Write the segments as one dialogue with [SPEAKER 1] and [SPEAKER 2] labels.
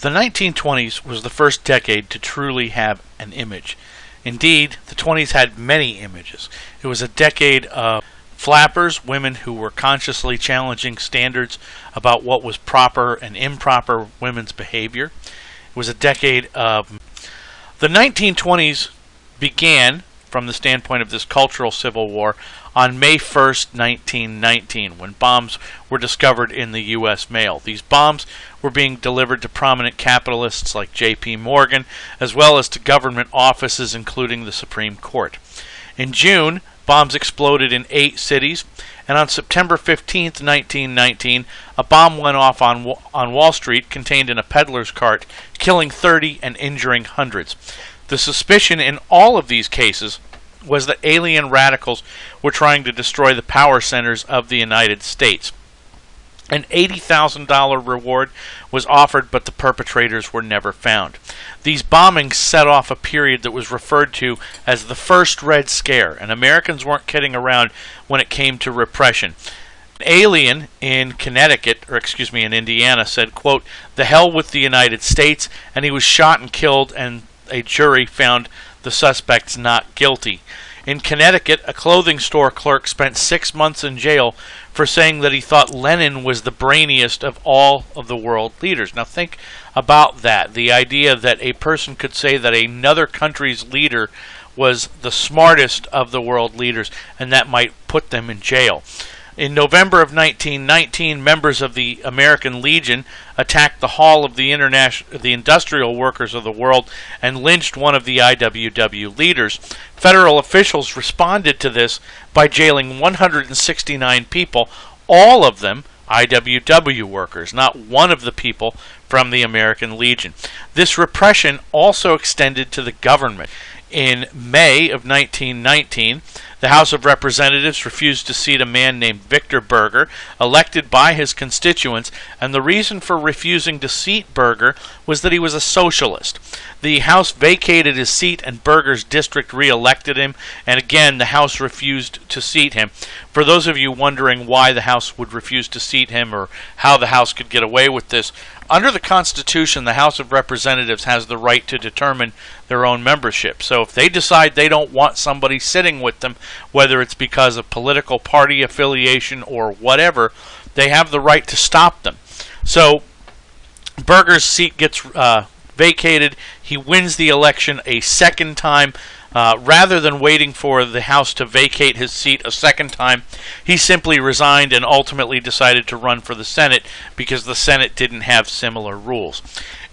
[SPEAKER 1] The 1920s was the first decade to truly have an image. Indeed, the 20s had many images. It was a decade of flappers, women who were consciously challenging standards about what was proper and improper women's behavior. It was a decade of... The 1920s began, from the standpoint of this cultural civil war, on May 1st, 1919, when bombs were discovered in the U.S. mail. These bombs were being delivered to prominent capitalists like J.P. Morgan, as well as to government offices, including the Supreme Court. In June, bombs exploded in 8 cities, and on September 15th, 1919, a bomb went off on Wall Street contained in a peddler's cart, killing 30 and injuring hundreds. The suspicion in all of these cases was that alien radicals were trying to destroy the power centers of the United States. An $80,000 reward was offered, but the perpetrators were never found. These bombings set off a period that was referred to as the First Red Scare, and Americans weren't kidding around when it came to repression. An alien in in Indiana said, quote, "The hell with the United States," and he was shot and killed, and a jury found the suspects not guilty. In Connecticut, a clothing store clerk spent 6 months in jail for saying that he thought Lenin was the brainiest of all of the world leaders. Now think about that. The idea that a person could say that another country's leader was the smartest of the world leaders, and that might put them in jail. In November of 1919, members of the American Legion attacked the Hall of the Industrial Workers of the World and lynched one of the IWW leaders. Federal officials responded to this by jailing 169 people, all of them IWW workers, not one of the people from the American Legion. This repression also extended to the government. In May of 1919, the House of Representatives refused to seat a man named Victor Berger, elected by his constituents, and the reason for refusing to seat Berger was that he was a socialist. The House vacated his seat, and Berger's district re-elected him, and again the House refused to seat him. For those of you wondering why the House would refuse to seat him or how the House could get away with this, under the Constitution, the House of Representatives has the right to determine their own membership. So if they decide they don't want somebody sitting with them, whether it's because of political party affiliation or whatever, they have the right to stop them. So Berger's seat gets vacated. He wins the election a second time. Rather than waiting for the House to vacate his seat a second time, he simply resigned and ultimately decided to run for the Senate because the Senate didn't have similar rules.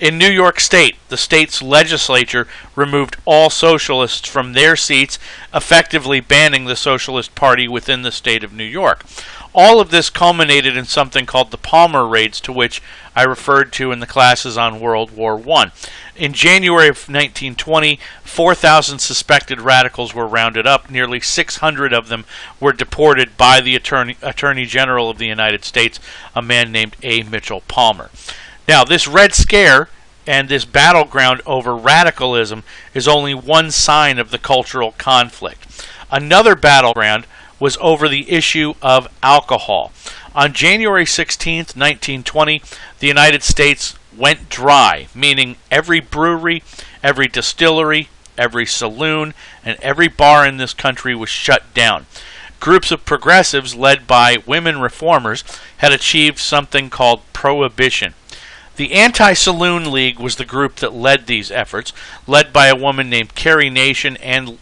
[SPEAKER 1] In New York State, the state's legislature removed all socialists from their seats, effectively banning the Socialist Party within the state of New York. All of this culminated in something called the Palmer Raids, to which I referred to in the classes on World War I. In January of 1920, 4,000 suspected radicals were rounded up. Nearly 600 of them were deported by the Attorney General of the United States, a man named A. Mitchell Palmer. Now, this Red Scare and this battleground over radicalism is only one sign of the cultural conflict. Another battleground was over the issue of alcohol. On January 16th, 1920, the United States went dry, meaning every brewery, every distillery, every saloon, and every bar in this country was shut down. Groups of progressives led by women reformers had achieved something called prohibition. The Anti-Saloon League was the group that led these efforts, led by a woman named Carrie Nation and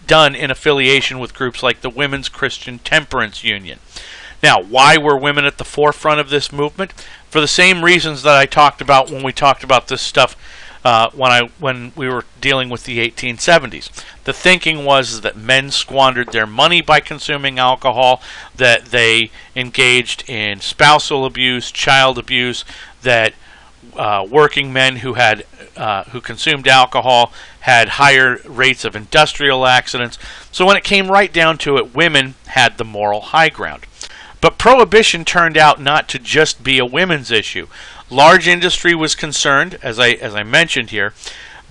[SPEAKER 1] done in affiliation with groups like the Women's Christian Temperance Union. Now, why were women at the forefront of this movement? For the same reasons that I talked about when we talked about this stuff when we were dealing with the 1870s. The thinking was that men squandered their money by consuming alcohol, that they engaged in spousal abuse, child abuse, that working men who consumed alcohol had higher rates of industrial accidents. So when it came right down to it, women had the moral high ground. But prohibition turned out not to just be a women's issue. Large industry was concerned, as I mentioned here,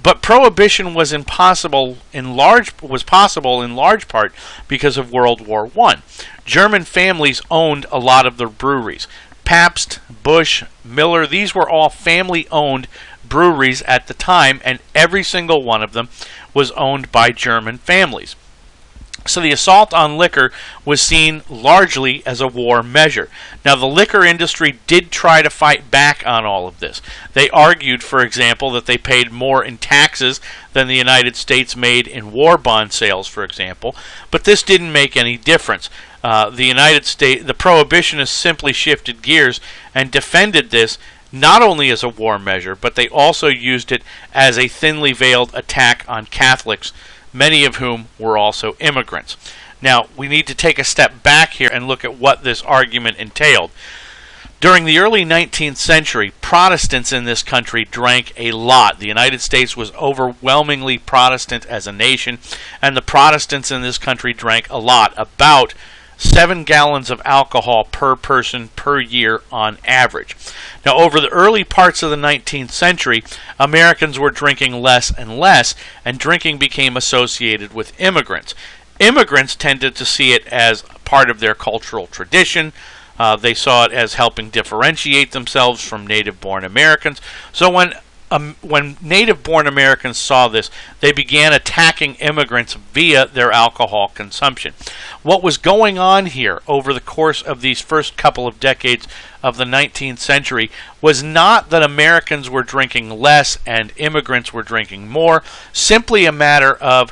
[SPEAKER 1] but prohibition was possible in large part because of World War I. German families owned a lot of the breweries. Pabst, Busch, Miller, these were all family-owned breweries at the time, and every single one of them was owned by German families. So the assault on liquor was seen largely as a war measure. Now, the liquor industry did try to fight back on all of this. They argued, for example, that they paid more in taxes than the United States made in war bond sales, for example, but this didn't make any difference. The prohibitionists simply shifted gears and defended this not only as a war measure, but they also used it as a thinly veiled attack on Catholics, many of whom were also immigrants. Now, we need to take a step back here and look at what this argument entailed. During the early 19th century, Protestants in this country drank a lot. The United States was overwhelmingly Protestant as a nation, and the Protestants in this country drank a lot, about 7 gallons of alcohol per person per year on average. Now, over the early parts of the 19th century, Americans were drinking less and less, and drinking became associated with immigrants. Immigrants tended to see it as part of their cultural tradition. They saw it as helping differentiate themselves from native-born Americans. So when native-born Americans saw this, they began attacking immigrants via their alcohol consumption. What was going on here over the course of these first couple of decades of the 19th century was not that Americans were drinking less and immigrants were drinking more, simply a matter of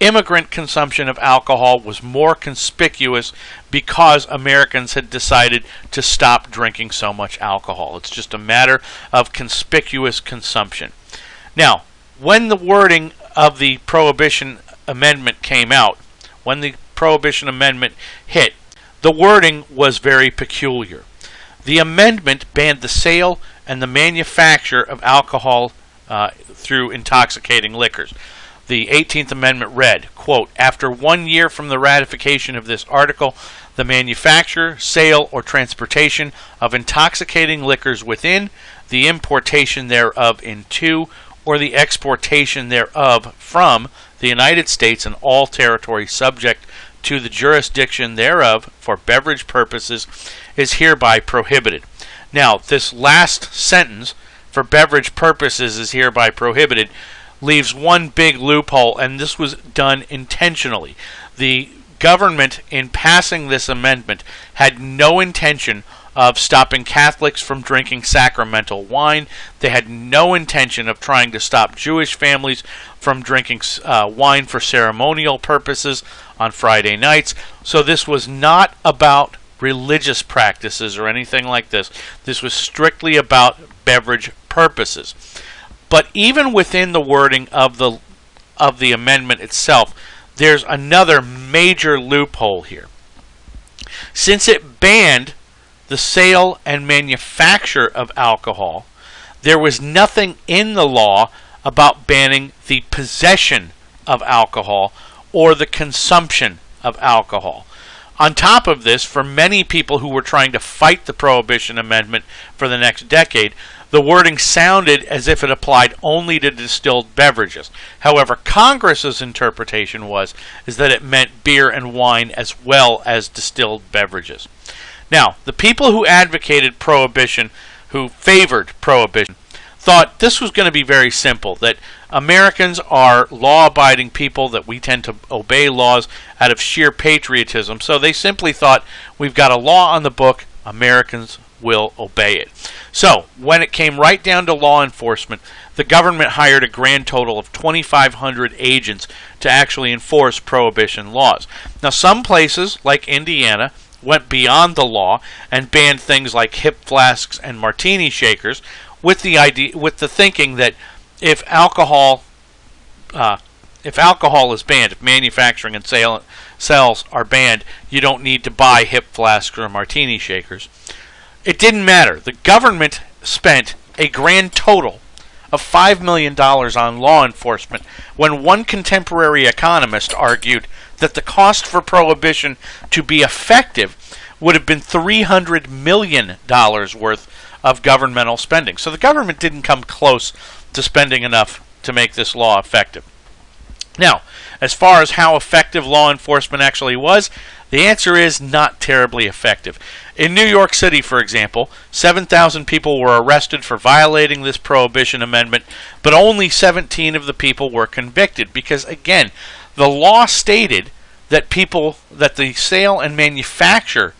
[SPEAKER 1] immigrant consumption of alcohol was more conspicuous because Americans had decided to stop drinking so much alcohol. It's just a matter of conspicuous consumption. Now, when the wording of the Prohibition Amendment came out, when the Prohibition Amendment hit, the wording was very peculiar. The amendment banned the sale and the manufacture of alcohol through intoxicating liquors. The 18th Amendment read, quote, "After 1 year from the ratification of this article, the manufacture, sale, or transportation of intoxicating liquors within, the importation thereof into, or the exportation thereof from the United States and all territories subject to the jurisdiction thereof for beverage purposes is hereby prohibited." Now, this last sentence, "for beverage purposes is hereby prohibited," leaves one big loophole, and this was done intentionally. The government, in passing this amendment, had no intention of stopping Catholics from drinking sacramental wine. They had no intention of trying to stop Jewish families from drinking wine for ceremonial purposes on Friday nights. So this was not about religious practices or anything like this. This was strictly about beverage purposes. But even within the wording of the amendment itself, there's another major loophole here. Since it banned the sale and manufacture of alcohol, there was nothing in the law about banning the possession of alcohol or the consumption of alcohol. On top of this, for many people who were trying to fight the Prohibition Amendment for the next decade, the wording sounded as if it applied only to distilled beverages. However, Congress's interpretation is that it meant beer and wine as well as distilled beverages. Now, the people who advocated prohibition, who favored prohibition, thought this was going to be very simple, that Americans are law-abiding people, that we tend to obey laws out of sheer patriotism. So they simply thought, we've got a law on the book, Americans will obey it. So, when it came right down to law enforcement, the government hired a grand total of 2,500 agents to actually enforce prohibition laws. Now, some places, like Indiana, went beyond the law and banned things like hip flasks and martini shakers, with the thinking that if alcohol is banned, if manufacturing and sales are banned, you don't need to buy hip flasks or martini shakers. It didn't matter. The government spent a grand total of $5 million on law enforcement, when one contemporary economist argued that the cost for prohibition to be effective would have been $300 million worth of governmental spending. So the government didn't come close to spending enough to make this law effective. Now, as far as how effective law enforcement actually was, The answer is not terribly effective. In New York City, for example, 7,000 people were arrested for violating this prohibition amendment, but only 17 of the people were convicted because, again, the law stated that the sale and manufacture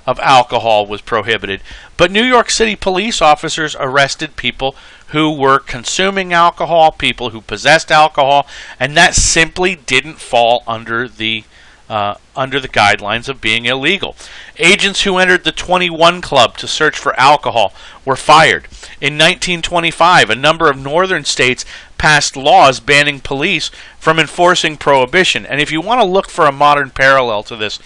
[SPEAKER 1] of alcohol was prohibited, but New York City police officers arrested people who were consuming alcohol, people who possessed alcohol, and that simply didn't fall under the guidelines of being illegal. Agents who entered the 21 Club to search for alcohol were fired. In 1925, a number of northern states passed laws banning police from enforcing prohibition. And if you want to look for a modern parallel to this,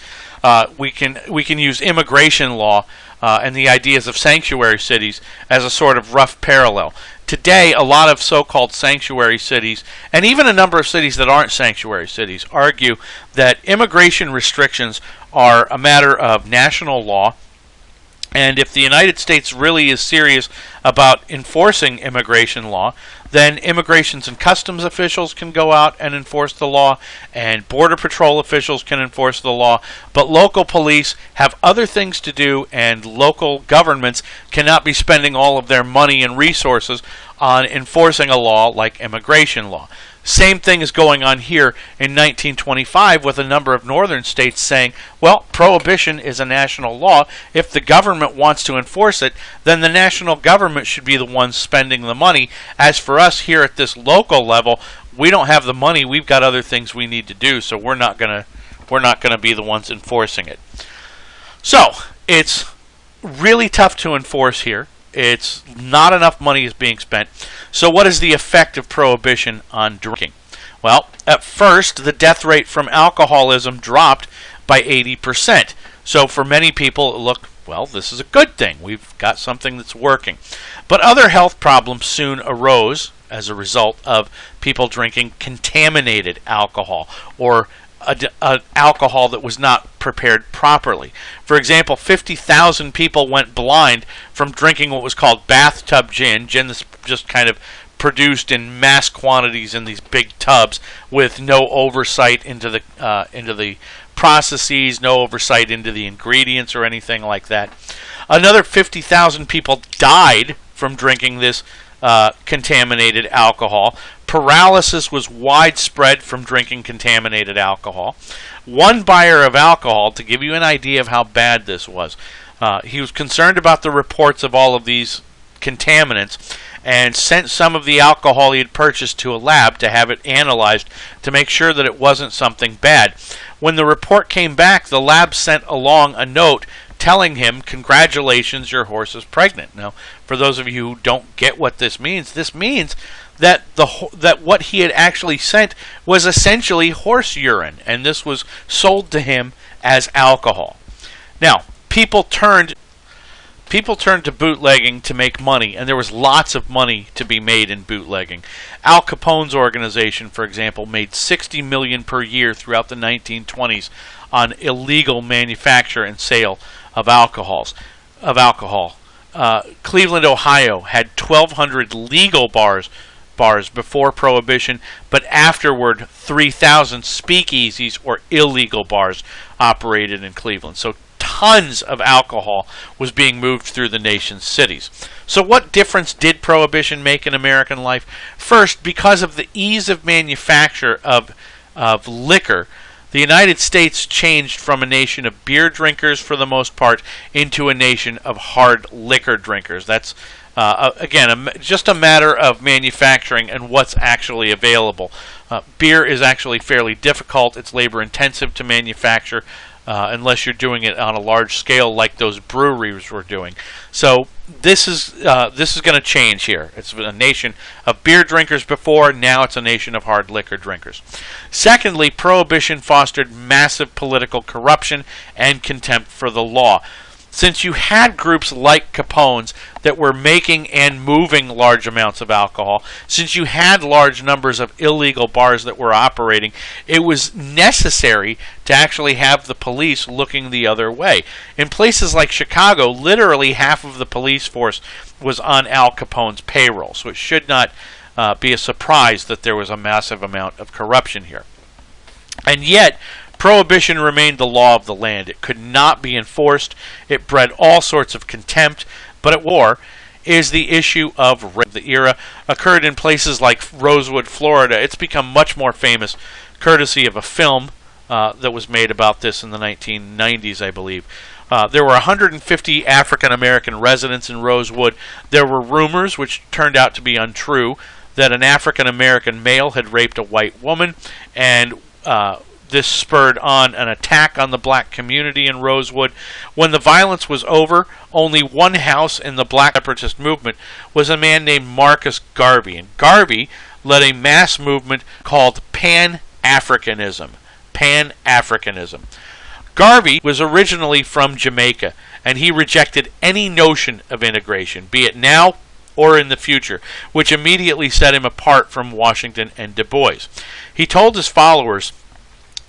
[SPEAKER 1] we can use immigration law and the ideas of sanctuary cities as a sort of rough parallel. Today, a lot of so-called sanctuary cities, and even a number of cities that aren't sanctuary cities, argue that immigration restrictions are a matter of national law, and if the United States really is serious about enforcing immigration law, then Immigrations and Customs officials can go out and enforce the law, and Border Patrol officials can enforce the law, but local police have other things to do, and local governments cannot be spending all of their money and resources on enforcing a law like immigration law. Same thing is going on here in 1925 with a number of northern states saying, well, prohibition is a national law. If the government wants to enforce it, then the national government should be the ones spending the money. As for us here at this local level, we don't have the money. We've got other things we need to do, so we're not going to be the ones enforcing it. So, it's really tough to enforce here. It's not enough money is being spent. So what is the effect of prohibition on drinking? Well, at first, the death rate from alcoholism dropped by 80%. So for many people, it looked, well, this is a good thing. We've got something that's working. But other health problems soon arose as a result of people drinking contaminated alcohol or alcohol that was not prepared properly. For example, 50,000 people went blind from drinking what was called bathtub gin that's just kind of produced in mass quantities in these big tubs with no oversight into the processes, no oversight into the ingredients or anything like that. Another 50,000 people died from drinking this contaminated alcohol. Paralysis was widespread from drinking contaminated alcohol. One buyer of alcohol, to give you an idea of how bad this was, he was concerned about the reports of all of these contaminants and sent some of the alcohol he had purchased to a lab to have it analyzed to make sure that it wasn't something bad. When the report came back, the lab sent along a note telling him, "Congratulations, your horse is pregnant." Now, for those of you who don't get what this means that what he had actually sent was essentially horse urine, and this was sold to him as alcohol. Now, people turned to bootlegging to make money, and there was lots of money to be made in bootlegging. Al Capone's organization, for example, made $60 million per year throughout the 1920s on illegal manufacture and sale of alcohol. Cleveland, Ohio had 1,200 legal bars before Prohibition, but afterward 3,000 speakeasies or illegal bars operated in Cleveland. So tons of alcohol was being moved through the nation's cities. So what difference did Prohibition make in American life? First, because of the ease of manufacture of liquor, the United States changed from a nation of beer drinkers for the most part into a nation of hard liquor drinkers. That's again, just a matter of manufacturing and what's actually available. Beer is actually fairly difficult. It's labor intensive to manufacture unless you're doing it on a large scale like those breweries were doing. So this is going to change here. It's a nation of beer drinkers before, now it's a nation of hard liquor drinkers. Secondly, Prohibition fostered massive political corruption and contempt for the law. Since you had groups like Capone's that were making and moving large amounts of alcohol, since you had large numbers of illegal bars that were operating, it was necessary to actually have the police looking the other way. In places like Chicago, literally half of the police force was on Al Capone's payroll, so it should not be a surprise that there was a massive amount of corruption here. And yet, Prohibition remained the law of the land. It could not be enforced. It bred all sorts of contempt. But at war is the issue of rape. The era occurred in places like Rosewood, Florida. It's become much more famous courtesy of a film that was made about this in the 1990s, I believe. There were 150 African American residents in Rosewood. There were rumors, which turned out to be untrue, that an African American male had raped a white woman, and this spurred on an attack on the black community in Rosewood. When the violence was over, only one house in the black separatist movement was a man named Marcus Garvey. And Garvey led a mass movement called Pan-Africanism. Pan-Africanism. Garvey was originally from Jamaica, and he rejected any notion of integration, be it now or in the future, which immediately set him apart from Washington and Du Bois. He told his followers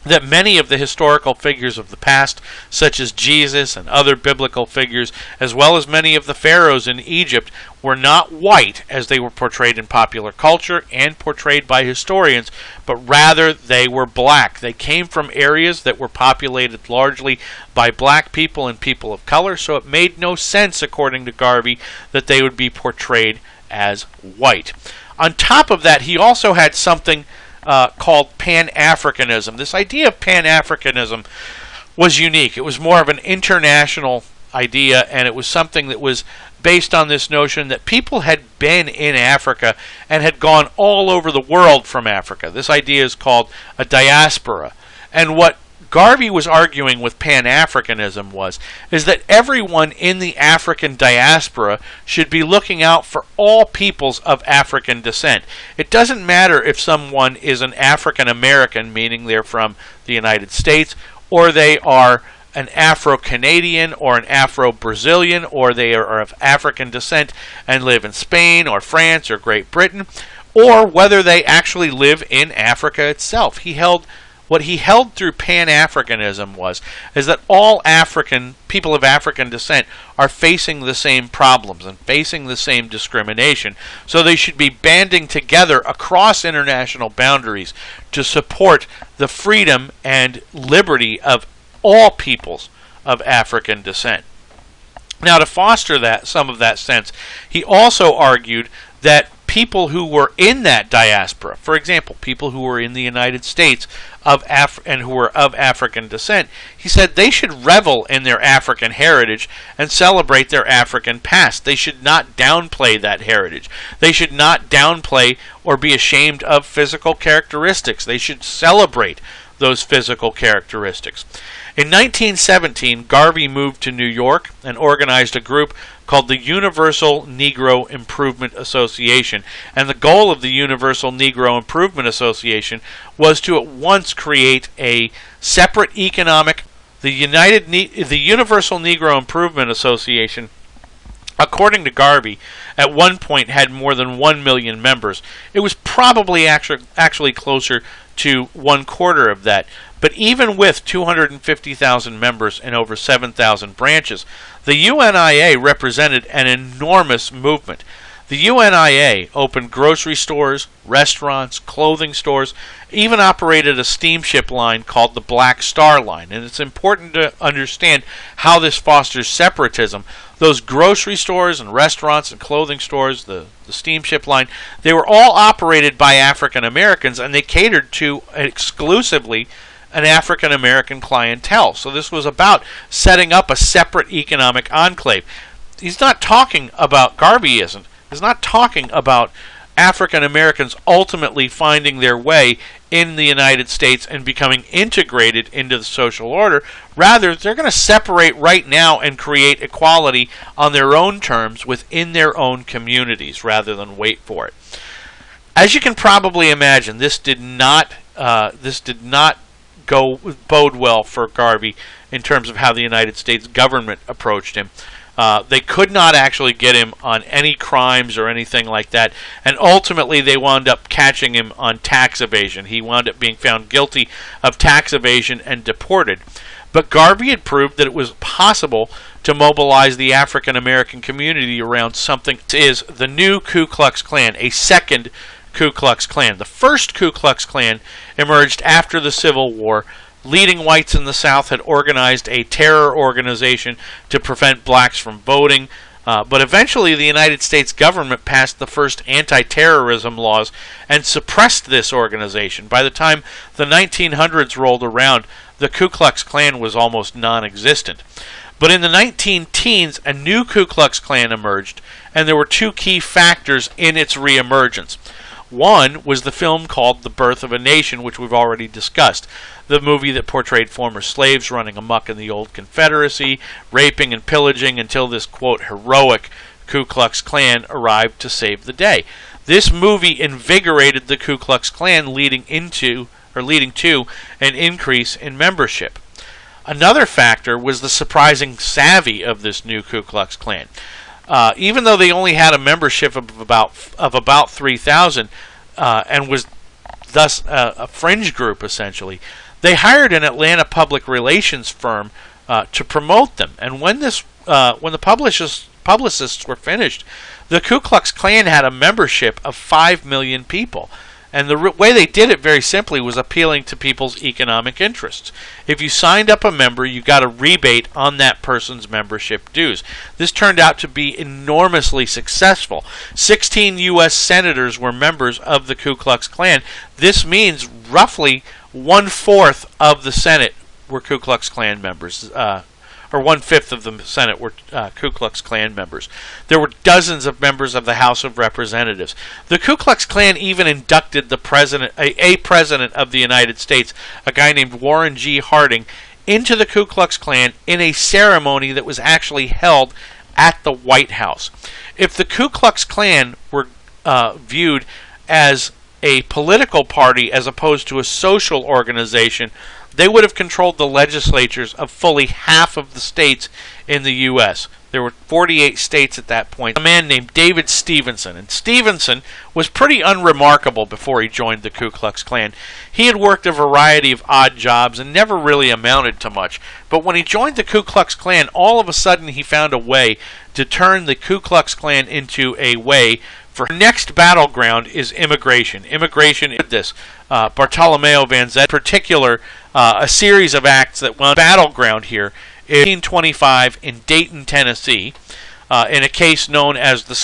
[SPEAKER 1] that many of the historical figures of the past, such as Jesus and other biblical figures, as well as many of the pharaohs in Egypt, were not white as they were portrayed in popular culture and portrayed by historians, but rather they were black. They came from areas that were populated largely by black people and people of color, so it made no sense, according to Garvey, that they would be portrayed as white. On top of that, he also had something called Pan-Africanism. This idea of Pan-Africanism was unique. It was more of an international idea, and it was something that was based on this notion that people had been in Africa and had gone all over the world from Africa. This idea is called a diaspora. And what Garvey was arguing with Pan-Africanism is that everyone in the African diaspora should be looking out for all peoples of African descent. It doesn't matter if someone is an African American, meaning they're from the United States, or they are an Afro-Canadian or an Afro-Brazilian, or they are of African descent and live in Spain or France or Great Britain, or whether they actually live in Africa itself. What he held through Pan-Africanism is that all people of African descent are facing the same problems and facing the same discrimination, so they should be banding together across international boundaries to support the freedom and liberty of all peoples of African descent. Now, to foster some of that sense, he also argued that people who were in that diaspora, for example, people who were in the United States and who were of African descent, he said they should revel in their African heritage and celebrate their African past. They should not downplay that heritage. They should not downplay or be ashamed of physical characteristics. They should celebrate those physical characteristics. In 1917, Garvey moved to New York and organized a group called the Universal Negro Improvement Association. And the goal of the Universal Negro Improvement Association was to at once create a separate the Universal Negro Improvement Association, according to Garvey, at one point had more than 1 million members. It was probably actually closer to 1/4 of that. But even with 250,000 members and over 7,000 branches, the UNIA represented an enormous movement. The UNIA opened grocery stores, restaurants, clothing stores, even operated a steamship line called the Black Star Line. And it's important to understand how this fosters separatism. Those grocery stores and restaurants and clothing stores, the steamship line, they were all operated by African Americans, and they catered to exclusively an African American clientele. So this was about setting up a separate economic enclave. He's not talking about, Garvey isn't, he's not talking about African Americans ultimately finding their way in the United States and becoming integrated into the social order. Rather, they're going to separate right now and create equality on their own terms within their own communities rather than wait for it. As you can probably imagine, this did not bode well for Garvey in terms of how the United States government approached him. They could not actually get him on any crimes or anything like that, and ultimately they wound up catching him on tax evasion. He wound up being found guilty of tax evasion and deported. But Garvey had proved that it was possible to mobilize the African American community around something that is the new Ku Klux Klan, a second Ku Klux Klan. The first Ku Klux Klan emerged after the Civil War leading whites in the South had organized a terror organization to prevent blacks from voting. But eventually the United States government passed the first anti-terrorism laws and suppressed this organization. By the time the 1900s rolled around, the Ku Klux Klan was almost non-existent. But in the 19-teens, a new Ku Klux Klan emerged, and there were two key factors in its reemergence. One was the film called The Birth of a Nation, which we've already discussed. The movie that portrayed former slaves running amok in the old Confederacy, raping and pillaging until this, quote, heroic Ku Klux Klan arrived to save the day. This movie invigorated the Ku Klux Klan, leading to an increase in membership. Another factor was the surprising savvy of this new Ku Klux Klan. Even though they only had a membership of about 3,000 and was thus a fringe group essentially, they hired an Atlanta public relations firm to promote them. And when the publicists were finished, the Ku Klux Klan had a membership of 5 million people. And the way they did it very simply was appealing to people's economic interests. If you signed up a member, you got a rebate on that person's membership dues. This turned out to be enormously successful. 16 U.S. senators were members of the Ku Klux Klan. This means roughly 1/4 of the Senate were Ku Klux Klan members. Or 1/5 of the Senate were Ku Klux Klan members. There were dozens of members of the House of Representatives. The Ku Klux Klan even inducted the president of the United States, a guy named Warren G. Harding, into the Ku Klux Klan in a ceremony that was actually held at the White House. If the Ku Klux Klan were viewed as a political party as opposed to a social organization, they would have controlled the legislatures of fully half of the states in the U.S. There were 48 states at that point. A man named David Stevenson. And Stevenson was pretty unremarkable before he joined the Ku Klux Klan. He had worked a variety of odd jobs and never really amounted to much. But when he joined the Ku Klux Klan, all of a sudden he found a way to turn the Ku Klux Klan into a way for next battleground is immigration. Immigration is this. Bartolomeo Van Zet, in particular, a series of acts that won battleground here in 1825 in Dayton, Tennessee, in a case known as the